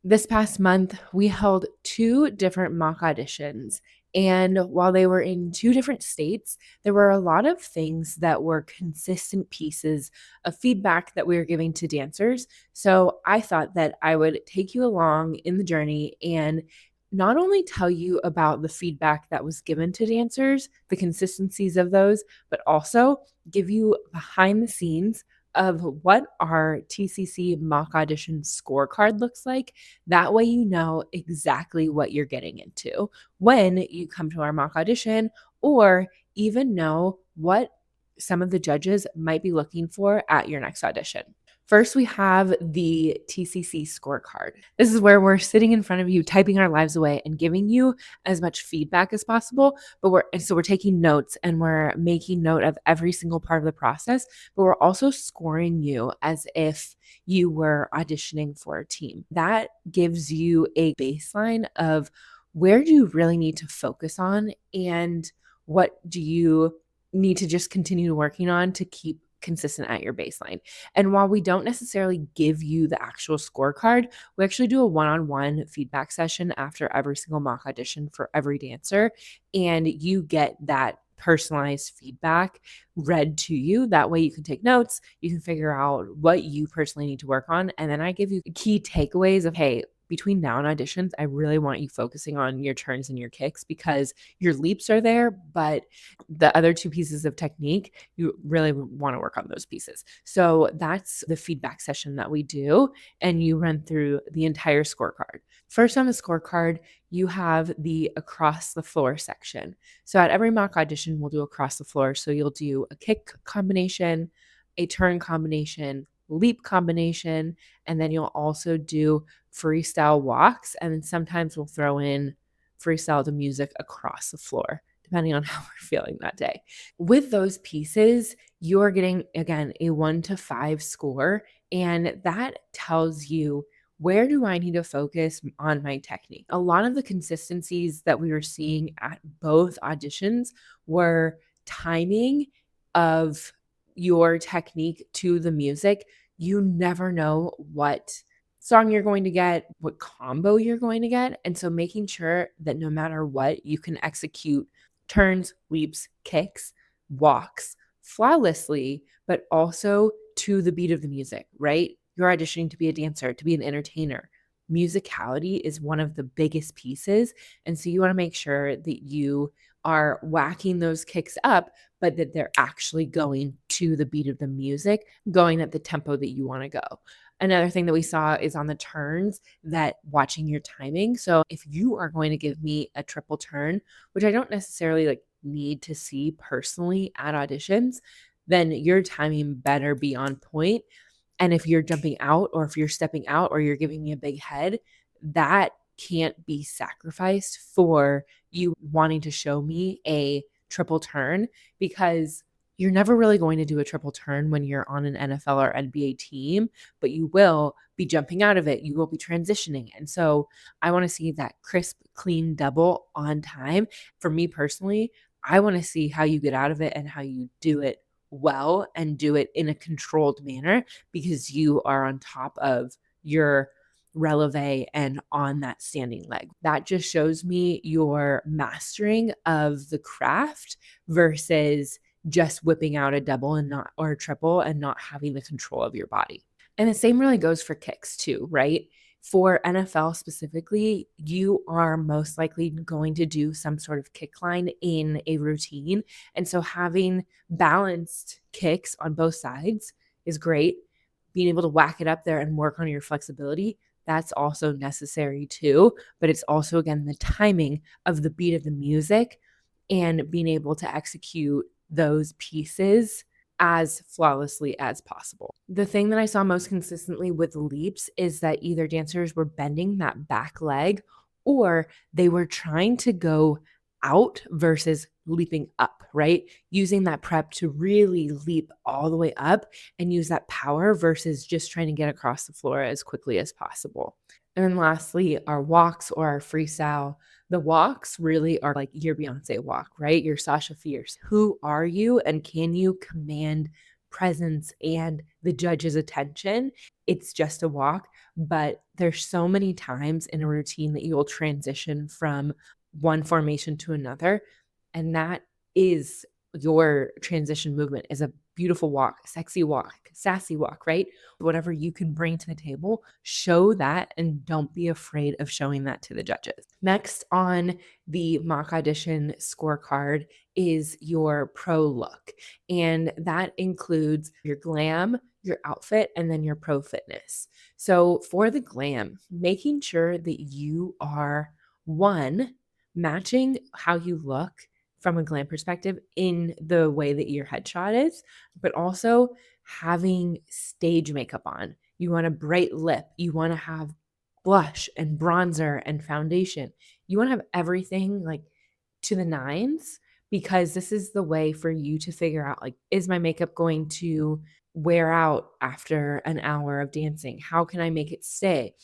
This past month, we held two different mock auditions. And while they were in two different states, there were a lot of things that were consistent pieces of feedback that we were giving to dancers. So I thought that I would take you along in the journey and not only tell you about the feedback that was given to dancers, the consistencies of those, but also give you behind the scenes of what our TCC mock audition scorecard looks like. That way, you know exactly what you're getting into when you come to our mock audition, or even know what some of the judges might be looking for at your next audition. First, we have the TCC scorecard. This is where we're sitting in front of you, typing our lives away and giving you as much feedback as possible. But we're taking notes and we're making note of every single part of the process, but we're also scoring you as if you were auditioning for a team. That gives you a baseline of where do you really need to focus on and what do you need to just continue working on to keep consistent at your baseline. And while we don't necessarily give you the actual scorecard, we actually do a one-on-one feedback session after every single mock audition for every dancer. And you get that personalized feedback read to you. That way you can take notes, you can figure out what you personally need to work on. And then I give you key takeaways of, hey, between now and auditions, I really want you focusing on your turns and your kicks because your leaps are there, but the other two pieces of technique, you really want to work on those pieces. So that's the feedback session that we do. And you run through the entire scorecard. First on the scorecard, you have the across the floor section. So at every mock audition, we'll do across the floor. So you'll do a kick combination, a turn combination, leap combination, and then you'll also do freestyle walks. And then sometimes we'll throw in freestyle to music across the floor, depending on how we're feeling that day. With those pieces, you're getting, again, a 1 to 5 score. And that tells you, where do I need to focus on my technique? A lot of the consistencies that we were seeing at both auditions were timing of your technique to the music. You never know what song you're going to get, what combo you're going to get. And so making sure that no matter what, you can execute turns, leaps, kicks, walks flawlessly, but also to the beat of the music, right? You're auditioning to be a dancer, to be an entertainer. Musicality is one of the biggest pieces. And so you want to make sure that you are whacking those kicks up, but that they're actually going to the beat of the music, going at the tempo that you want to go. Another thing that we saw is on the turns, that watching your timing. So if you are going to give me a triple turn, which I don't necessarily need to see personally at auditions, then your timing better be on point. And if you're jumping out or if you're stepping out or you're giving me a big head, that can't be sacrificed for you wanting to show me a triple turn, because you're never really going to do a triple turn when you're on an NFL or NBA team, but you will be jumping out of it. You will be transitioning. And so I want to see that crisp, clean double on time. For me personally, I want to see how you get out of it and how you do it well and do it in a controlled manner, because you are on top of your releve and on that standing leg. That just shows me your mastering of the craft versus just whipping out a double and not, or a triple, and not having the control of your body. And the same really goes for kicks too, right? For NFL specifically, you are most likely going to do some sort of kick line in a routine. And so having balanced kicks on both sides is great. Being able to whack it up there and work on your flexibility, that's also necessary too. But it's also, again, the timing of the beat of the music and being able to execute those pieces as flawlessly as possible. The thing that I saw most consistently with leaps is that either dancers were bending that back leg or they were trying to go out versus leaping up, right? Using that prep to really leap all the way up and use that power versus just trying to get across the floor as quickly as possible. And then lastly, our walks or our freestyle. The walks really are like your Beyonce walk, right? Your Sasha Fierce. Who are you and can you command presence and the judge's attention. It's just a walk, but there's so many times in a routine that you will transition from one formation to another, and that is your transition movement is a beautiful walk, sexy walk, sassy walk, right? Whatever you can bring to the table, show that and don't be afraid of showing that to the judges. Next on the mock audition scorecard is your pro look, and that includes your glam, your outfit, and then your pro fitness. So for the glam, making sure that you are one, matching how you look from a glam perspective in the way that your headshot is, but also having stage makeup on. You want a bright lip, you want to have blush and bronzer and foundation. You want to have everything like to the nines, because this is the way for you to figure out, like, is my makeup going to wear out after an hour of dancing? How can I make it stay?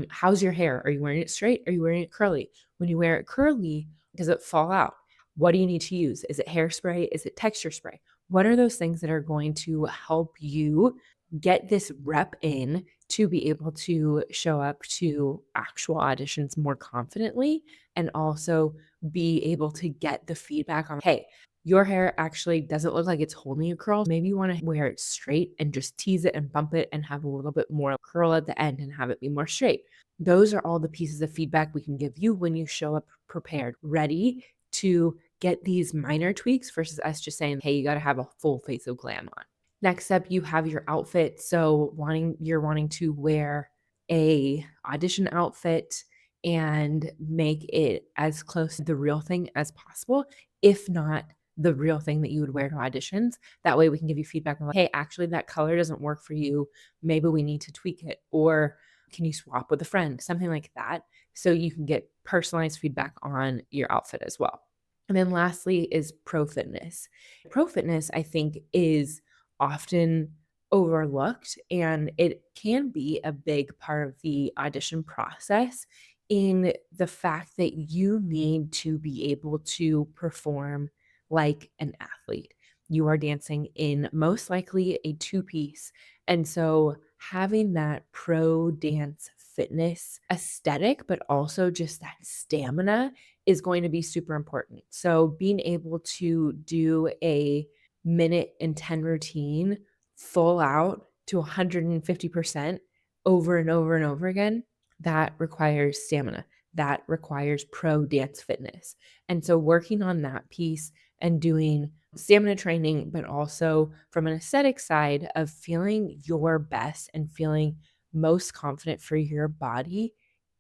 How's your hair? Are you wearing it straight? Are you wearing it curly? When you wear it curly, does it fall out? What do you need to use? Is it hairspray? Is it texture spray? What are those things that are going to help you get this rep in to be able to show up to actual auditions more confidently, and also be able to get the feedback on, hey, your hair actually doesn't look like it's holding a curl. Maybe you want to wear it straight and just tease it and bump it and have a little bit more curl at the end and have it be more straight. Those are all the pieces of feedback we can give you when you show up prepared, ready to get these minor tweaks versus us just saying, hey, you got to have a full face of glam on. Next up, you have your outfit. So you're wanting to wear a audition outfit and make it as close to the real thing as possible, if not the real thing that you would wear to auditions. That way we can give you feedback on, like, hey, actually that color doesn't work for you. Maybe we need to tweak it. Or can you swap with a friend? Something like that. So you can get personalized feedback on your outfit as well. And then lastly is pro fitness. Pro fitness, I think, is often overlooked, and it can be a big part of the audition process, in the fact that you need to be able to perform like an athlete. You are dancing in most likely a two piece. And so having that pro dance fitness aesthetic, but also just that stamina is going to be super important. So being able to do a minute and 10 routine full out to 150% over and over and over again, that requires stamina. That requires pro dance fitness. And so working on that piece and doing stamina training, but also from an aesthetic side of feeling your best and feeling most confident for your body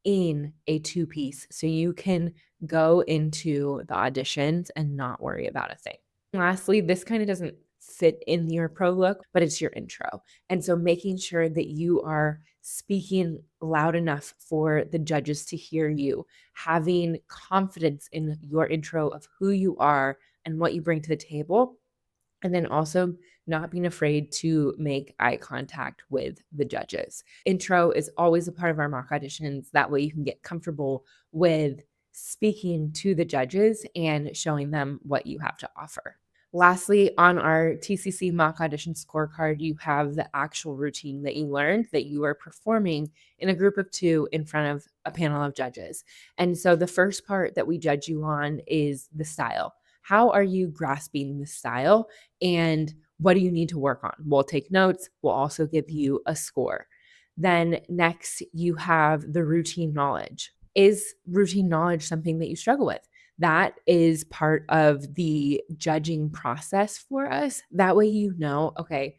in a two piece, so you can go into the auditions and not worry about a thing. Lastly, this kind of doesn't fit in your pro look, but it's your intro. And so making sure that you are speaking loud enough for the judges to hear you, having confidence in your intro of who you are and what you bring to the table, and then also not being afraid to make eye contact with the judges. Intro is always a part of our mock auditions. That way you can get comfortable with speaking to the judges and showing them what you have to offer. Lastly, on our TCC mock audition scorecard, you have the actual routine that you learned that you are performing in a group of two in front of a panel of judges. And so the first part that we judge you on is the style. How are you grasping the style, and what do you need to work on? We'll take notes. We'll also give you a score. Then next, you have the routine knowledge. Is routine knowledge something that you struggle with? That is part of the judging process for us. That way, you know, okay,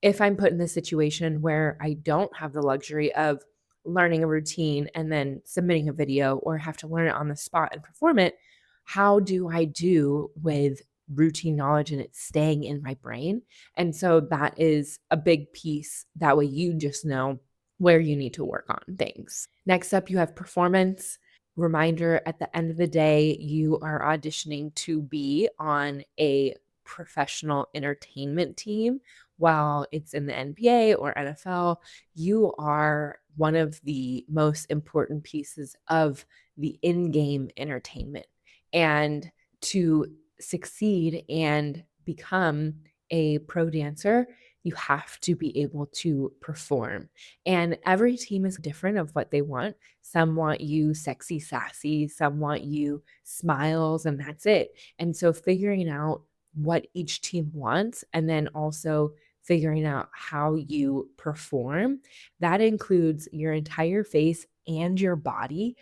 if I'm put in this situation where I don't have the luxury of learning a routine and then submitting a video, or have to learn it on the spot and perform it, how do I do with routine knowledge and it staying in my brain? And so that is a big piece. That way you just know where you need to work on things. Next up, you have performance. Reminder, at the end of the day, you are auditioning to be on a professional entertainment team. While it's in the NBA or NFL, you are one of the most important pieces of the in-game entertainment. And to succeed and become a pro dancer, you have to be able to perform. And every team is different of what they want. Some want you sexy, sassy, some want you smiles, and that's it. And so figuring out what each team wants and then also figuring out how you perform, that includes your entire face and your body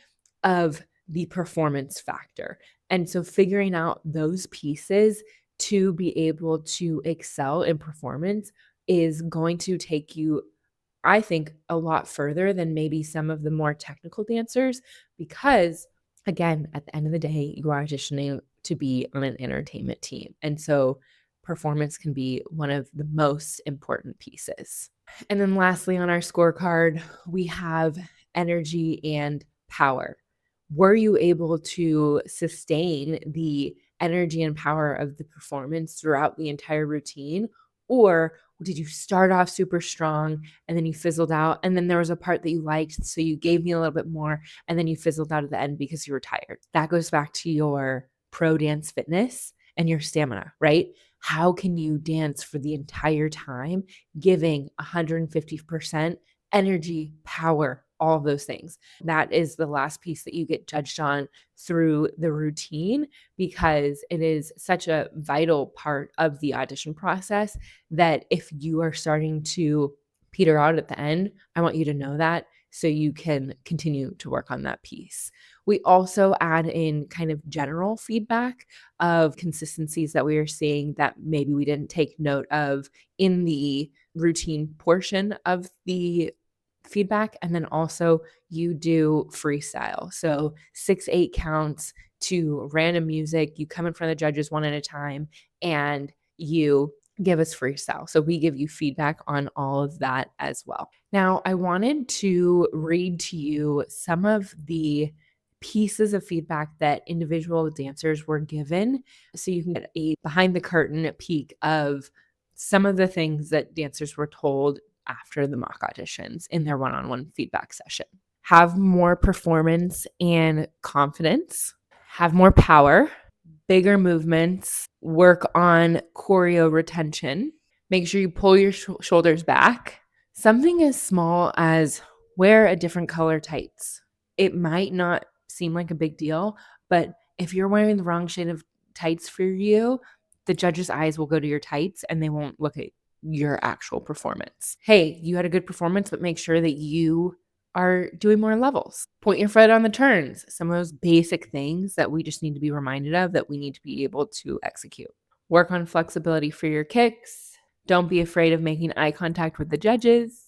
of the performance factor. And so figuring out those pieces to be able to excel in performance is going to take you, I think, a lot further than maybe some of the more technical dancers because, again, at the end of the day, you are auditioning to be on an entertainment team. And so performance can be one of the most important pieces. And then lastly, on our scorecard, we have energy and power. Were you able to sustain the energy and power of the performance throughout the entire routine? Or did you start off super strong and then you fizzled out? And then there was a part that you liked, so you gave me a little bit more, and then you fizzled out at the end because you were tired. That goes back to your pro dance fitness and your stamina, right? How can you dance for the entire time, giving 150% energy, power, all of those things? That is the last piece that you get judged on through the routine because it is such a vital part of the audition process that if you are starting to peter out at the end, I want you to know that so you can continue to work on that piece. We also add in kind of general feedback of consistencies that we are seeing that maybe we didn't take note of in the routine portion of the feedback. And then also you do freestyle. So 6-8 counts to random music. You come in front of the judges one at a time and you give us freestyle. So we give you feedback on all of that as well. Now, I wanted to read to you some of the pieces of feedback that individual dancers were given so you can get a behind the curtain peek of some of the things that dancers were told after the mock auditions in their one-on-one feedback session. Have more performance and confidence, have more power, bigger movements, work on choreo retention, make sure you pull your shoulders back. Something as small as wear a different color tights. It might not seem like a big deal, but if you're wearing the wrong shade of tights for you, the judge's eyes will go to your tights and they won't look at your actual performance. Hey, you had a good performance, but make sure that you are doing more levels. Point your foot on the turns. Some of those basic things that we just need to be reminded of that we need to be able to execute. Work on flexibility for your kicks. Don't be afraid of making eye contact with the judges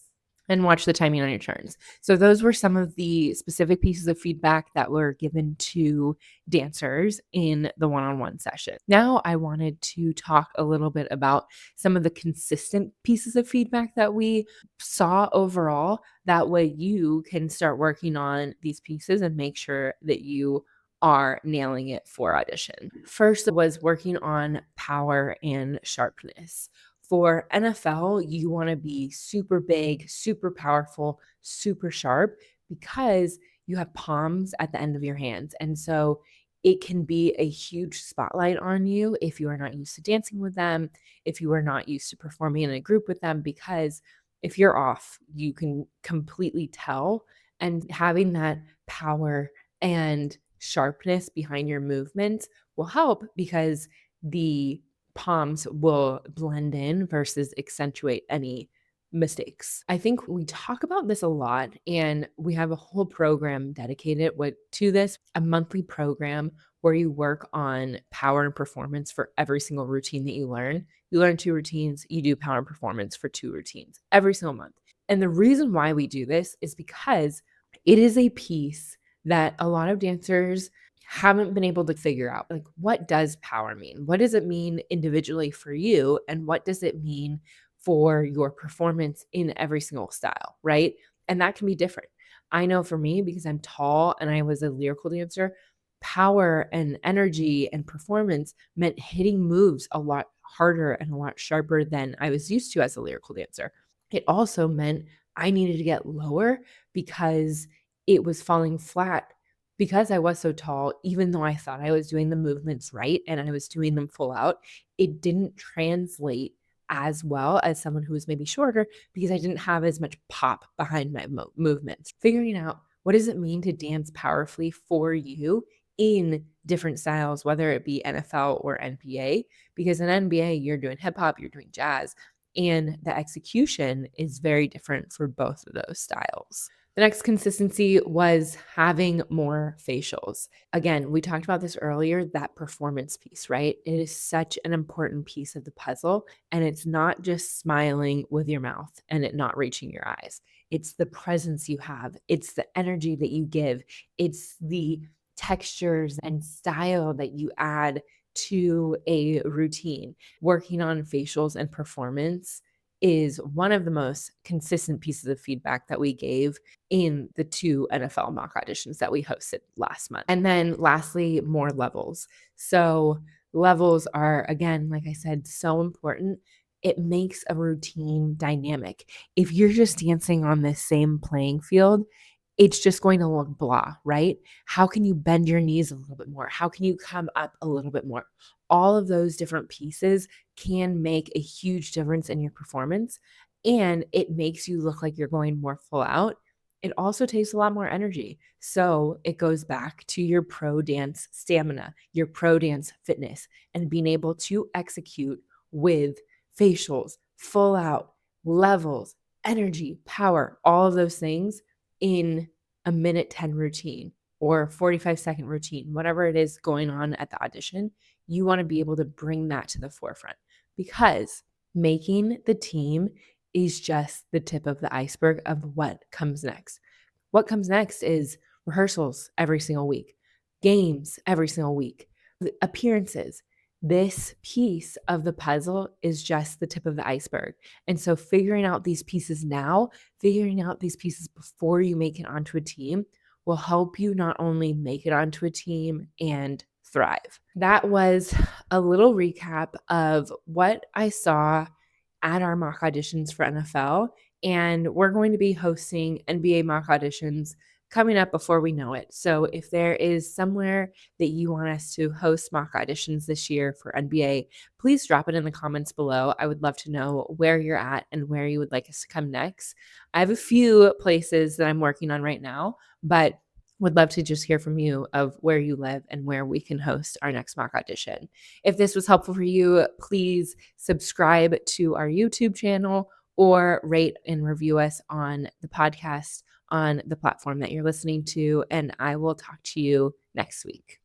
and watch the timing on your turns. So those were some of the specific pieces of feedback that were given to dancers in the one-on-one session. Now I wanted to talk a little bit about some of the consistent pieces of feedback that we saw overall. That way you can start working on these pieces and make sure that you are nailing it for audition. First was working on power and sharpness. For NFL, you want to be super big, super powerful, super sharp because you have palms at the end of your hands. And so it can be a huge spotlight on you if you are not used to dancing with them, if you are not used to performing in a group with them, because if you're off, you can completely tell. And having that power and sharpness behind your movements will help because the palms will blend in versus accentuate any mistakes. I think we talk about this a lot and we have a whole program dedicated to this, a monthly program where you work on power and performance for every single routine that you learn. You learn 2 routines, you do power and performance for 2 routines every single month. And the reason why we do this is because it is a piece that a lot of dancers haven't been able to figure out. Like, what does power mean? What does it mean individually for you? And what does it mean for your performance in every single style, right? And that can be different. I know for me, because I'm tall and I was a lyrical dancer, power and energy and performance meant hitting moves a lot harder and a lot sharper than I was used to as a lyrical dancer. It also meant I needed to get lower because it was falling flat because I was so tall. Even though I thought I was doing the movements right and I was doing them full out, it didn't translate as well as someone who was maybe shorter because I didn't have as much pop behind my movements. Figuring out what does it mean to dance powerfully for you in different styles, whether it be NFL or NBA, because in NBA, you're doing hip hop, you're doing jazz, and the execution is very different for both of those styles. The next consistency was having more facials. Again, we talked about this earlier, that performance piece, right? It is such an important piece of the puzzle. And it's not just smiling with your mouth and it not reaching your eyes. It's the presence you have, it's the energy that you give, it's the textures and style that you add to a routine. Working on facials and performance is one of the most consistent pieces of feedback that we gave in the 2 NFL mock auditions that we hosted last month. And then lastly, more levels. So levels are, again, like I said, so important. It makes a routine dynamic. If you're just dancing on the same playing field, it's just going to look blah, right? How can you bend your knees a little bit more? How can you come up a little bit more? All of those different pieces can make a huge difference in your performance, and it makes you look like you're going more full out. It also takes a lot more energy. So it goes back to your pro dance stamina, your pro dance fitness, and being able to execute with facials, full out, levels, energy, power, all of those things in a minute 10 routine or 45-second routine, whatever it is going on at the audition. You want to be able to bring that to the forefront because making the team is just the tip of the iceberg of what comes next. What comes next is rehearsals every single week, games every single week, appearances. This piece of the puzzle is just the tip of the iceberg. And so figuring out these pieces now, figuring out these pieces before you make it onto a team will help you not only make it onto a team and thrive. That was a little recap of what I saw at our mock auditions for NFL. And we're going to be hosting NBA mock auditions coming up before we know it. So if there is somewhere that you want us to host mock auditions this year for NBA, please drop it in the comments below. I would love to know where you're at and where you would like us to come next. I have a few places that I'm working on right now, but would love to just hear from you of where you live and where we can host our next mock audition. If this was helpful for you, please subscribe to our YouTube channel or rate and review us on the podcast on the platform that you're listening to. And I will talk to you next week.